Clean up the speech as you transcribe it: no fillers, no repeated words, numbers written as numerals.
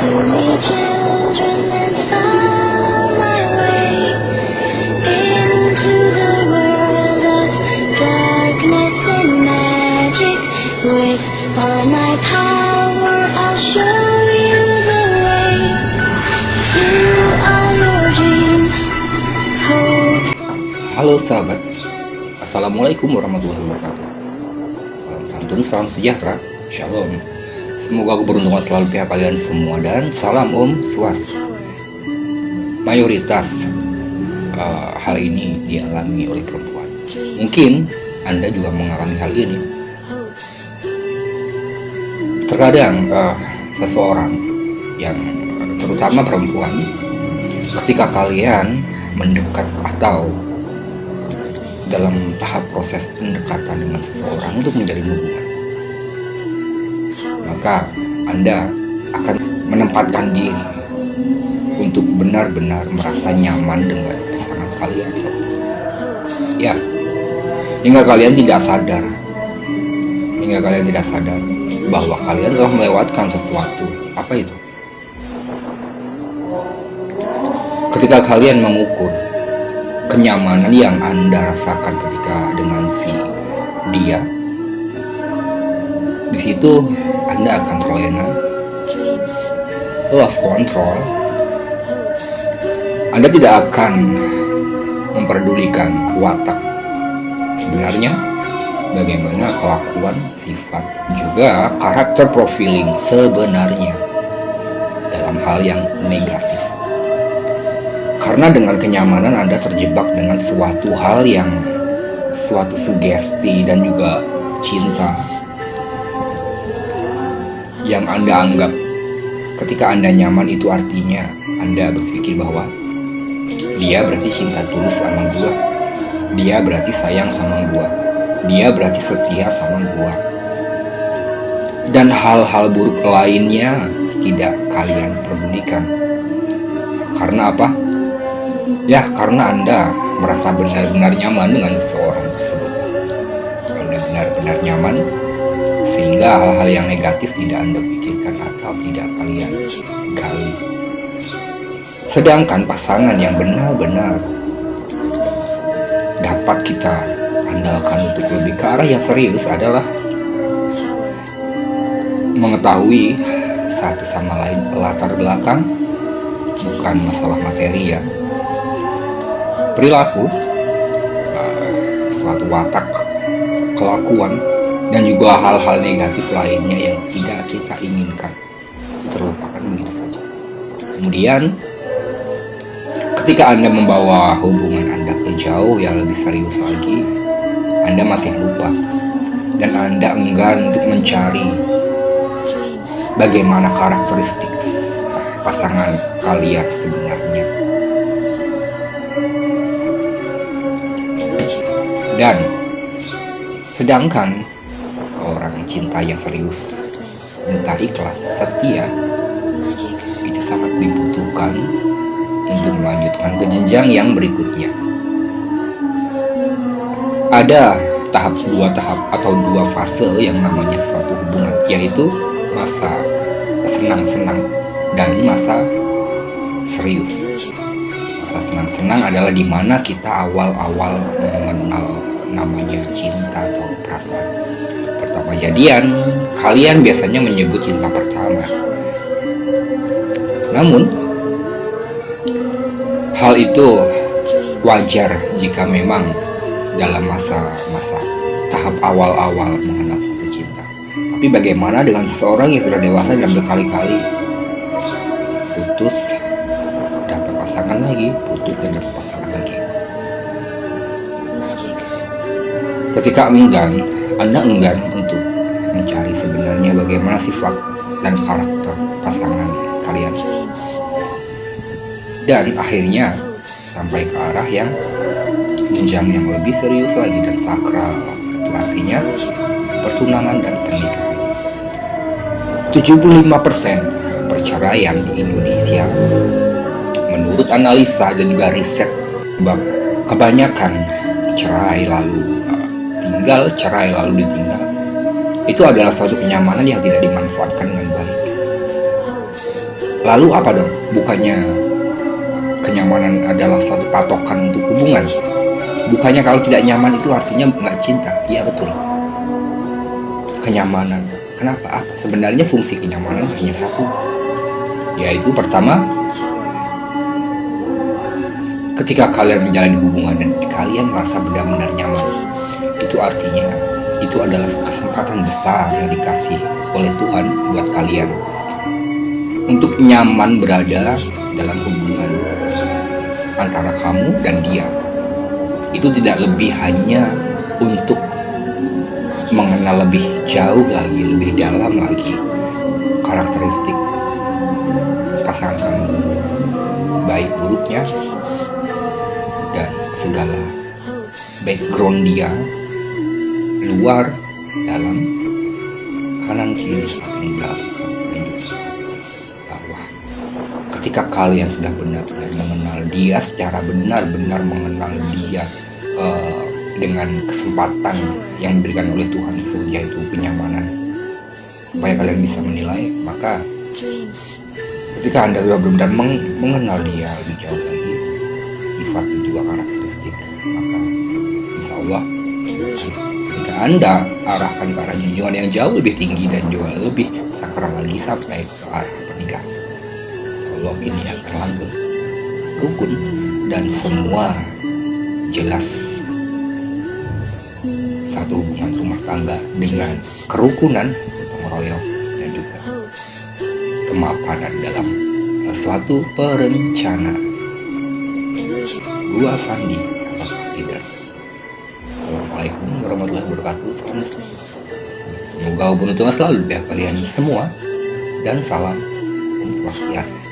me children and found my way into the world of darkness and magic. With all my power, I'll show you the way through all your dreams, hopes. Halo sahabat, Assalamualaikum warahmatullahi wabarakatuh. Salam santun, salam sejahtera, Shalom. Semoga keberuntungan selalu pihak kalian semua dan salam Om Swastiastu. Mayoritas hal ini dialami oleh perempuan. Mungkin Anda juga mengalami hal ini. Terkadang seseorang yang terutama perempuan, ketika kalian mendekat atau dalam tahap proses pendekatan dengan seseorang untuk menjalin hubungan, maka Anda akan menempatkan diri untuk benar-benar merasa nyaman dengan pasangan kalian. Ya, hingga kalian tidak sadar bahwa kalian telah melewatkan sesuatu. Apa itu? Ketika kalian mengukur kenyamanan yang Anda rasakan ketika dengan si dia, di situ Anda akan terlena, lost control. Anda tidak akan memperdulikan watak sebenarnya, bagaimana kelakuan, sifat, juga karakter profiling sebenarnya dalam hal yang negatif. Karena dengan kenyamanan Anda terjebak dengan suatu hal yang suatu sugesti dan juga cinta yang Anda anggap ketika Anda nyaman itu artinya Anda berpikir bahwa dia berarti cinta tulus sama gua, dia berarti sayang sama gua, dia berarti setia sama gua, dan hal-hal buruk lainnya tidak kalian pedulikan. Karena apa? Ya, karena Anda merasa benar-benar nyaman dengan seseorang tersebut. Anda benar-benar nyaman sehingga hal-hal yang negatif tidak Anda pikirkan atau tidak kalian gali. Sedangkan pasangan yang benar-benar dapat kita andalkan untuk lebih ke arah yang serius adalah mengetahui satu sama lain latar belakang, bukan masalah materi ya, perilaku, suatu watak, kelakuan, dan juga hal-hal negatif lainnya yang tidak kita inginkan terlupakan begitu saja. Kemudian ketika Anda membawa hubungan Anda ke jauh yang lebih serius lagi, Anda masih lupa dan Anda enggan untuk mencari bagaimana karakteristik pasangan kalian sebenarnya. Dan sedangkan seorang cinta yang serius, entah ikhlas, setia, itu sangat dibutuhkan untuk melanjutkan ke jenjang yang berikutnya. Ada dua tahap atau dua fase yang namanya suatu hubungan, yaitu masa senang-senang dan masa serius. Masa senang-senang adalah di mana kita awal-awal mengenal namanya cinta atau perasaan. Pertama jadian, kalian biasanya menyebut cinta pertama. Namun, hal itu wajar jika memang dalam masa tahap awal-awal mengenal suatu cinta. Tapi bagaimana dengan seseorang yang sudah dewasa dan berkali-kali putus, dapat pasangan lagi, putus dan dapat pasangan lagi. Ketika Anda enggan untuk mencari sebenarnya bagaimana sifat dan karakter pasangan kalian, dan akhirnya sampai ke arah yang jenjang yang lebih serius lagi dan sakral, itu artinya pertunangan dan pernikahan. 75% perceraian di Indonesia menurut analisa dan juga riset, kebanyakan cerai lalu ditinggal, itu adalah suatu kenyamanan yang tidak dimanfaatkan dengan baik. Lalu apa dong? Bukannya kenyamanan adalah suatu patokan untuk hubungan? Bukannya kalau tidak nyaman itu artinya nggak cinta? Iya betul. Kenyamanan. Kenapa? Apa? Sebenarnya fungsi kenyamanan hanya satu. Yaitu pertama, ketika kalian menjalani hubungan dan kalian merasa benar-benar nyaman, itu artinya itu adalah kesempatan besar yang dikasih oleh Tuhan buat kalian untuk nyaman berada dalam hubungan antara kamu dan dia. Itu tidak lebih hanya untuk mengenal lebih jauh lagi, lebih dalam lagi karakteristik pasangan kamu, baik buruknya dan segala background dia, luar, dalam, kanan, kiri, samping, belakang, dan juga bawah. Ketika kalian sudah benar-benar mengenal dia secara benar-benar mengenal dia dengan kesempatan yang diberikan oleh Tuhan, yaitu kenyamanan, supaya kalian bisa menilai, maka ketika Anda sudah benar-benar mengenal dia lebih jauh lagi, sifat dan juga karakteristik, maka insya Allah ketika Anda arahkan ke arah junjungan yang jauh lebih tinggi dan juga lebih sakral lagi sampai ke arah pernikahan, insya Allah ini akan langgeng, rukun, dan semua jelas satu hubungan rumah tangga dengan kerukunan, gotong royong, dan juga kemapanan dalam suatu perencanaan. Gua Fandi, tidak. Assalamualaikum warahmatullahi wabarakatuh. Semoga hubungan Tuhan selalu di pihak kalian semua, dan salam Om Swastiastu.